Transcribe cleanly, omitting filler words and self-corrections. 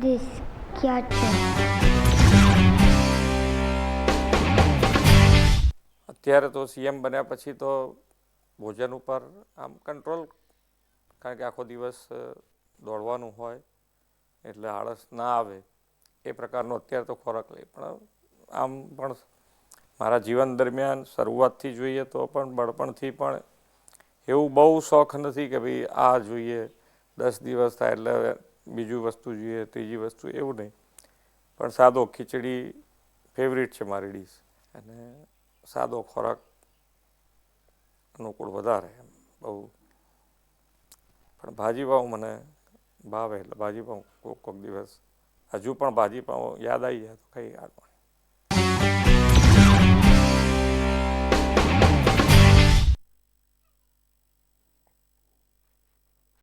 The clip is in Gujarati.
दिस क्या છે? અત્યારે તો સીએમ બન્યા પછી તો ભોજન ઉપર આમ કંટ્રોલ, કારણ કે આખો દિવસ દોડવાનું હોય એટલે આળસ ના આવે એ પ્રકારનો અત્યારે તો ખોરાક લે. પણ આમ પણ મારા જીવન દરમિયાન શરૂઆતથી જોઈએ તો પણ બળપણથી પણ એવું બહુ શોખ નથી કે ભાઈ આ જોઈએ, 10 દિવસ થાય એટલે બીજું વસ્તુ જોઈએ, ત્રીજી વસ્તુ, એવું નહીં. પણ સાદો ખીચડી ફેવરિટ છે મારી ડીશ, અને સાદો ખોરાક અનુકૂળ વધારે એમ બહુ. પણ ભાજીપાઉં મને ભાવે એટલે ભાજીપાઉં કોક દિવસ હજુ પણ ભાજીપાઉં યાદ આવી જાય તો ખાઈ કાઢવાનું.